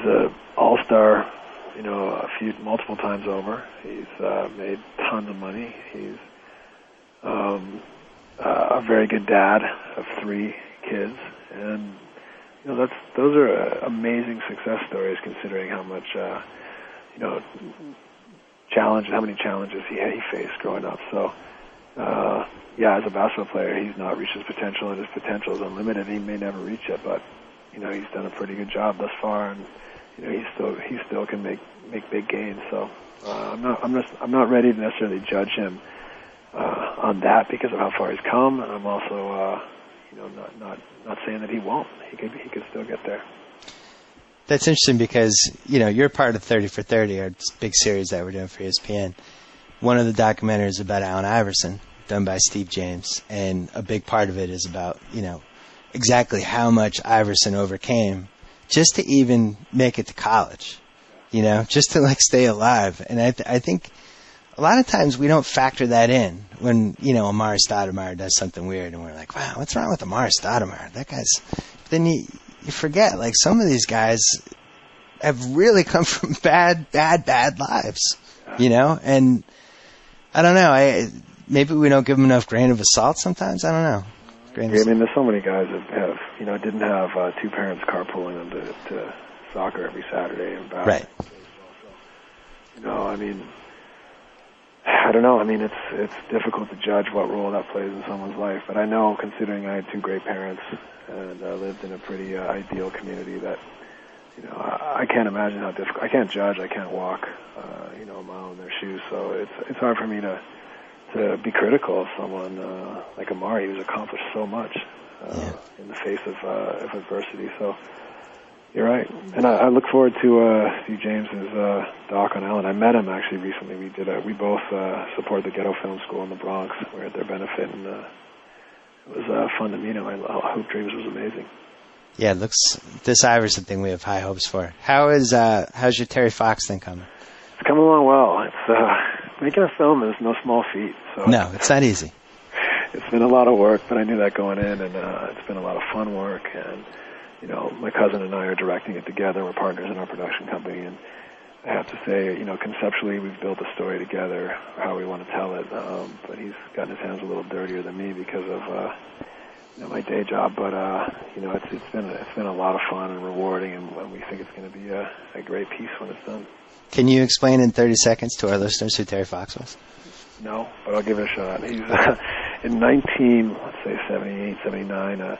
a all-star, multiple times over. He's made tons of money. He's a very good dad of 3 kids, and those are amazing success stories considering how much how many challenges he faced growing up. So as a basketball player, he's not reached his potential, and his potential is unlimited. He may never reach it, but he's done a pretty good job thus far, and he still can make big gains. So I'm not ready to necessarily judge him on that because of how far he's come, and I'm also, not saying that he won't. He could still get there. That's interesting because, you're part of 30 for 30, our big series that we're doing for ESPN. One of the documentaries about Allen Iverson, done by Steve James, and a big part of it is about, exactly how much Iverson overcame just to even make it to college, just to, stay alive. And I think a lot of times we don't factor that in when, Amari Stoudemire does something weird and we're like, wow, what's wrong with Amari Stoudemire? That guy's... Then you forget, some of these guys have really come from bad lives, and I don't know. Maybe we don't give them enough grain of salt sometimes. I don't know. There's so many guys that have, didn't have two parents carpooling them to soccer every Saturday and back. Right. I don't know. It's difficult to judge what role that plays in someone's life, but I know, considering I had two great parents and lived in a pretty ideal community, that I can't imagine how difficult. I can't judge. I can't walk, a mile in their shoes. So it's hard for me to be critical of someone like Amari, who's accomplished so much in the face of adversity. So you're right, and I look forward to Steve James's doc on Allen. I met him actually recently. We both support the Ghetto Film School in the Bronx. We're at their benefit, and it was fun to meet him. Hoop Dreams was amazing. Yeah, it looks, this Iverson thing we have high hopes for. How's your Terry Fox thing coming? It's coming along well. It's making a film is no small feat. So no, it's not easy. It's been a lot of work, but I knew that going in, and it's been a lot of fun work. And my cousin and I are directing it together. We're partners in our production company, and I have to say, conceptually, we've built a story together, how we want to tell it. But he's gotten his hands a little dirtier than me because of my day job. But it's been a lot of fun and rewarding, and we think it's going to be a great piece when it's done. Can you explain in 30 seconds to our listeners who Terry Fox was? No, but I'll give it a shot. He's in 78, 79, an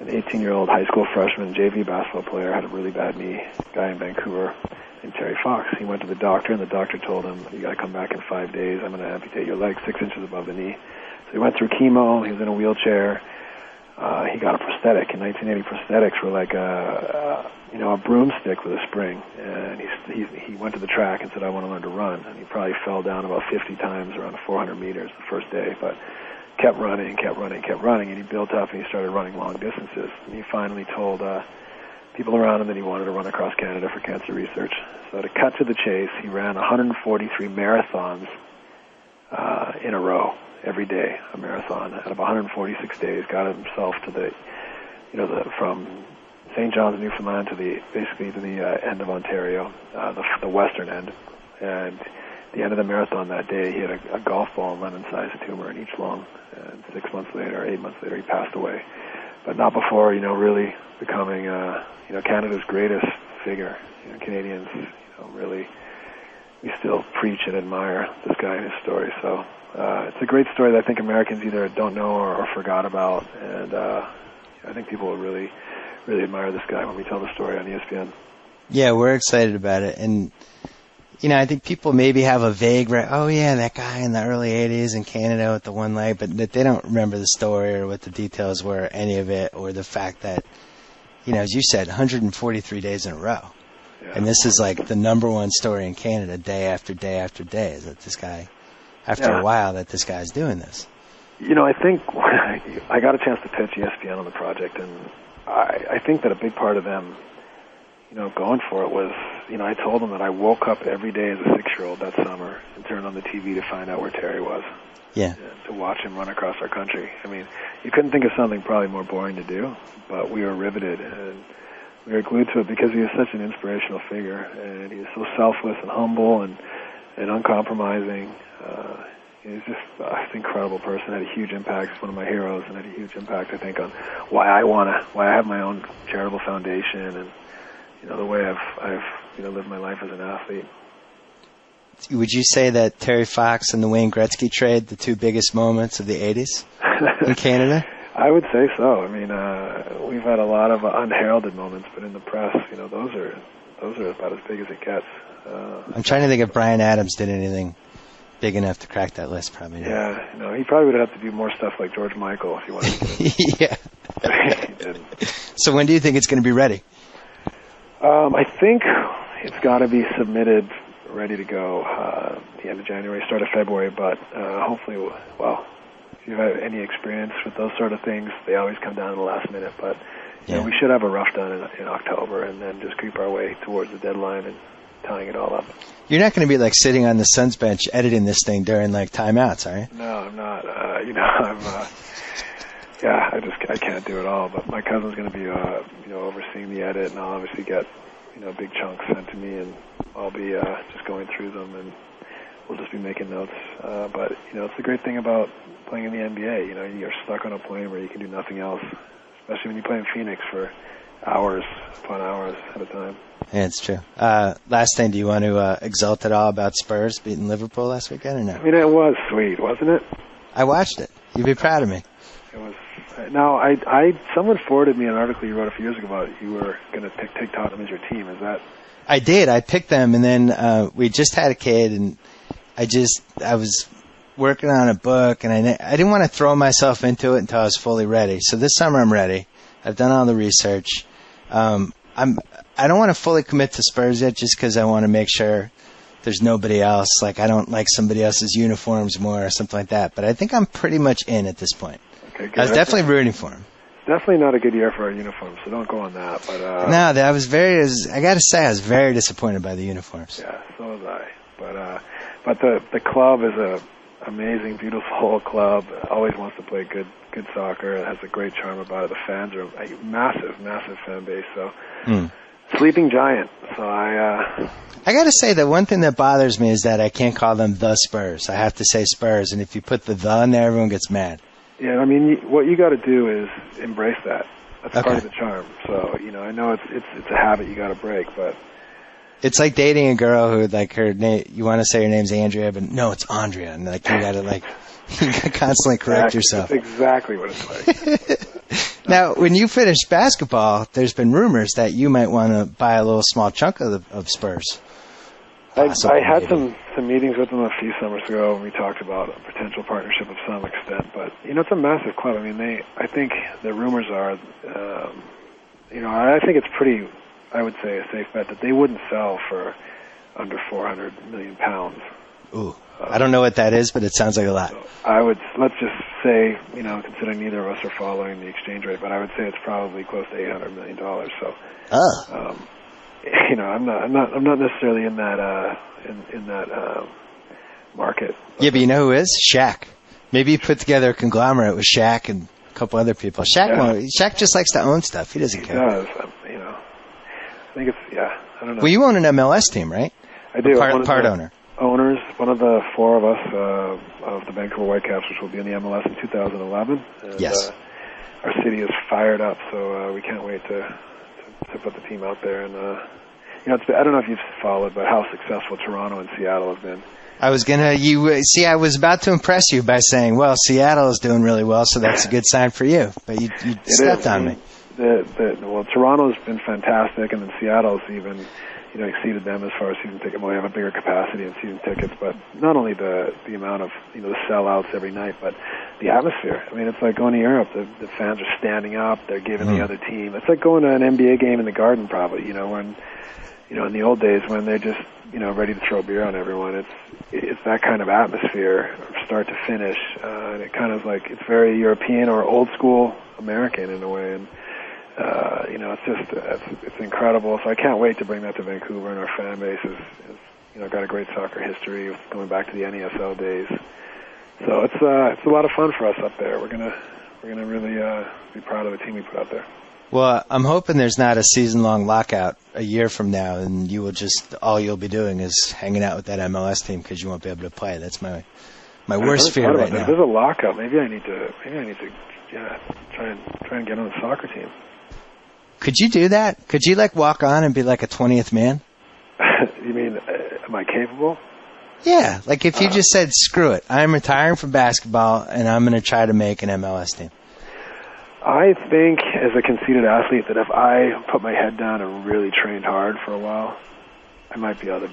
18-year-old high school freshman JV basketball player had a really bad knee. Guy in Vancouver named Terry Fox. He went to the doctor, and the doctor told him, "You got to come back in 5 days. I'm going to amputate your leg 6 inches above the knee." So he went through chemo. He was in a wheelchair. He got a prosthetic. In 1980, prosthetics were like a broomstick with a spring. And he went to the track and said, "I want to learn to run." And he probably fell down about 50 times around 400 meters the first day, but kept running, and he built up, and he started running long distances. And he finally told people around him that he wanted to run across Canada for cancer research. So to cut to the chase, he ran 143 marathons in a row. Every day, a marathon. Out of 146 days, got himself to from St. John's, Newfoundland, to the end of Ontario, the western end. And the end of the marathon that day, he had a golf ball lemon-sized tumor in each lung. And 8 months later, he passed away. But not before, really becoming, Canada's greatest figure. Canadians, really, we still preach and admire this guy and his story. So it's a great story that I think Americans either don't know or forgot about. And I think people will really, really admire this guy when we tell the story on ESPN. Yeah, we're excited about it. And I think people maybe have a vague, oh yeah, that guy in the early 80s in Canada with the one leg, but they don't remember the story or what the details were, any of it, or the fact that, as you said, 143 days in a row. Yeah. And this is like the number one story in Canada day after day after day, is that this guy, after a while, that this guy's doing this. I think I got a chance to pitch ESPN on the project, and I think that a big part of them, going for it was, I told them that I woke up every day as a 6-year-old that summer and turned on the TV to find out where Terry was. Yeah. To watch him run across our country. You couldn't think of something probably more boring to do, but we were riveted and we were glued to it because he was such an inspirational figure, and he was so selfless and humble and uncompromising. He's just an incredible person. Had a huge impact. He's one of my heroes, and had a huge impact, I think, on why I have my own charitable foundation and the way I've lived my life as an athlete. Would you say that Terry Fox and the Wayne Gretzky trade, the two biggest moments of the 80s in Canada? I would say so. We've had a lot of unheralded moments, but in the press, those are about as big as it gets. I'm trying to think if Bryan Adams did anything big enough to crack that list, probably. Not. Yeah, no, he probably would have to do more stuff like George Michael if he wanted to. Yeah. He didn't. So when do you think it's going to be ready? I think it's got to be submitted, ready to go, the end of January, start of February. But hopefully, well, if you have any experience with those sort of things, they always come down in the last minute. But you know, we should have a rough done in October, and then just creep our way towards the deadline and tying it all up. You're not going to be like sitting on the Suns bench editing this thing during like timeouts, are you? No, I'm not. I can't do it all. But my cousin's going to be, overseeing the edit, and I'll obviously get, big chunks sent to me, and I'll be just going through them, and we'll just be making notes. But it's the great thing about playing in the NBA. You're stuck on a plane where you can do nothing else, especially when you play in Phoenix for hours upon hours at a time. Yeah, it's true. Last thing, do you want to exult at all about Spurs beating Liverpool last weekend or no? I mean, it was sweet, wasn't it? I watched it. You'd be proud of me. It was. Now, someone forwarded me an article you wrote a few years ago about you were going to take Tottenham as your team. Is that? I did. I picked them, and then we just had a kid, and I was working on a book, and I didn't want to throw myself into it until I was fully ready. So this summer I'm ready. I've done all the research. I don't want to fully commit to Spurs yet, just because I want to make sure there's nobody else. Like I don't like somebody else's uniforms more or something like that. But I think I'm pretty much in at this point. Okay, good. I was definitely rooting for him. Definitely not a good year for our uniforms, so don't go on that. But no, I was I got to say, I was very disappointed by the uniforms. Yeah, so was I. But the club is a amazing, beautiful club. Always wants to play good soccer. It has a great charm about it. The fans are a massive fan base. So sleeping giant. So I got to say that one thing that bothers me is that I can't call them the Spurs. I have to say Spurs, and if you put the in there, everyone gets mad. Yeah, I mean, what you got to do is embrace that. That's part of the charm. So I know it's a habit you got to break, but it's like dating a girl who like her name. You want to say her name's Andrea, but no, it's Andrea, and like you got to constantly correct yourself. That's exactly what it's like. Now, when you finish basketball, there's been rumors that you might want to buy a little small chunk of Spurs. I had some meetings with them a few summers ago, and we talked about a potential partnership of some extent. But it's a massive club. I mean, I think the rumors are, I think it's pretty. I would say a safe bet that they wouldn't sell for under 400 million pounds. Ooh, I don't know what that is, but it sounds like a lot. So let's just say, considering neither of us are following the exchange rate, but I would say it's probably close to $800 million. So, I'm not necessarily in that market. Yeah, but you know who is? Shaq. Maybe you put together a conglomerate with Shaq and a couple other people. Shaq just likes to own stuff. He doesn't care. He does. I think it's, I don't know. Well, you own an MLS team, right? I do. Part owner. Owners, one of the four of us of the Vancouver Whitecaps, which will be in the MLS in 2011. And, yes. Our city is fired up, so we can't wait to put the team out there. And I don't know if you've followed, but how successful Toronto and Seattle have been. I was about to impress you by saying, well, Seattle is doing really well, so that's a good sign for you. But you stepped on me. Toronto's been fantastic, and then Seattle's even, exceeded them as far as season ticket. Well, they have a bigger capacity in season tickets, but not only the amount of, the sellouts every night, but the atmosphere. I mean, it's like going to Europe. The fans are standing up. They're giving the other team. It's like going to an NBA game in the Garden, probably. When, in the old days when they're just, ready to throw beer on everyone. It's that kind of atmosphere, start to finish, and it kind of like it's very European or old school American in a way, and. It's incredible. So I can't wait to bring that to Vancouver, and our fan base is got a great soccer history going back to the NESL days. So it's a lot of fun for us up there. We're gonna really be proud of the team we put out there. Well, I'm hoping there's not a season-long lockout a year from now, and all you'll be doing is hanging out with that MLS team because you won't be able to play. That's my worst fear right now. If there's a lockout, maybe I need to try and get on the soccer team. Could you do that? Could you walk on and be like a 20th man? You mean, am I capable? Yeah, like if you just said, screw it, I'm retiring from basketball and I'm going to try to make an MLS team. I think as a conceited athlete that if I put my head down and really trained hard for a while, I might be able to,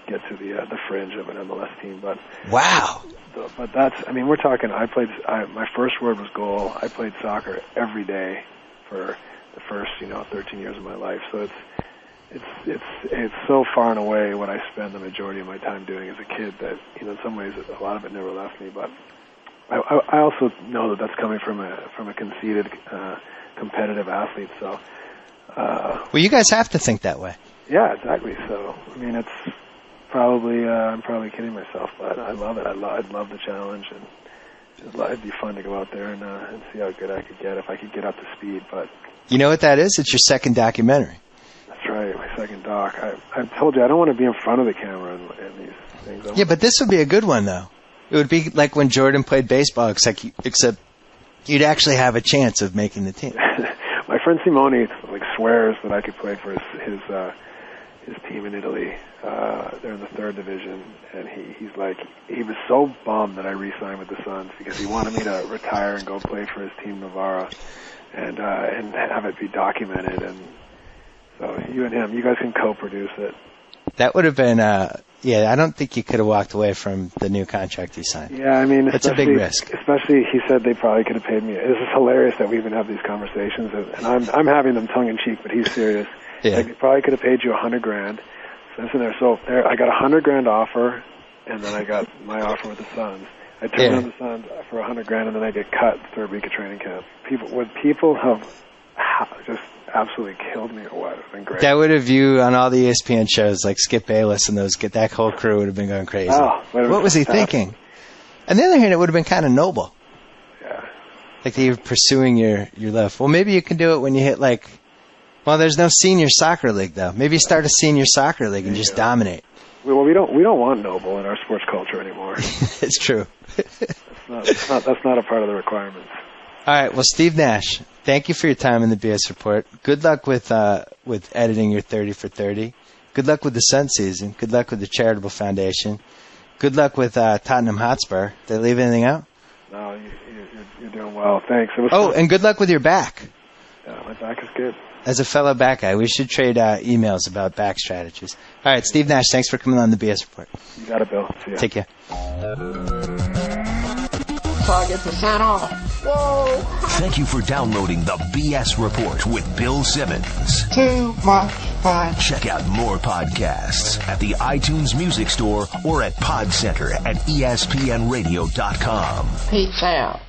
get to the fringe of an MLS team. But wow. But that's, I mean, we're talking. My first word was goal. I played soccer every day for the first 13 years of my life. So it's so far and away what I spend the majority of my time doing as a kid that in some ways a lot of it never left me. But I also know that that's coming from a conceited competitive athlete. So well, you guys have to think that way. Yeah, exactly. So I mean, it's probably I'm probably kidding myself, but I love it. I'd love the challenge, and it'd be fun to go out there and see how good I could get if I could get up to speed. But you know what that is? It's your second documentary. That's right, my second doc. I told you I don't want to be in front of the camera in these things. Yeah, but this would be a good one though. It would be like when Jordan played baseball, except you'd actually have a chance of making the team. My friend Simone swears that I could play for his team in Italy. They're in the 3rd division, and he was so bummed that I re-signed with the Suns because he wanted me to retire and go play for his team Novara, and have it be documented. And so you and him, you guys can co-produce it. That would have been. I don't think you could have walked away from the new contract you signed. Yeah, I mean, it's a big risk. Especially, he said they probably could have paid me. This is hilarious that we even have these conversations, and I'm having them tongue in cheek, but he's serious. Yeah. They probably could have paid you $100,000. So I got $100,000 offer, and then I got my offer with the Suns. I turned down the Suns for $100,000, and then I get cut 3rd week of training camp. People have just absolutely killed me or what? It's been great. That would have you on all the ESPN shows like Skip Bayless and that whole crew would have been going crazy. What was he thinking? On the other hand, it would have been kind of noble. Yeah. Like you're pursuing your love. Well, maybe you can do it when you hit there's no senior soccer league though. Maybe you start a senior soccer league and just dominate. Well, we don't want noble in our sports culture anymore. It's true. That's not a part of the requirements. All right. Well, Steve Nash, thank you for your time in the BS Report. Good luck with editing your 30 for 30. Good luck with the Sun season. Good luck with the Charitable Foundation. Good luck with Tottenham Hotspur. Did I leave anything out? No, you're doing well. Thanks. Fun. And good luck with your back. Yeah, my back is good. As a fellow back guy, we should trade emails about back strategies. All right, Steve Nash, thanks for coming on the BS Report. You got it, Bill. See ya. Take care. Target % off. Whoa! Thank you for downloading the BS Report with Bill Simmons. Too much fun. Check out more podcasts at the iTunes Music Store or at Pod Center at ESPNradio.com. Peace out.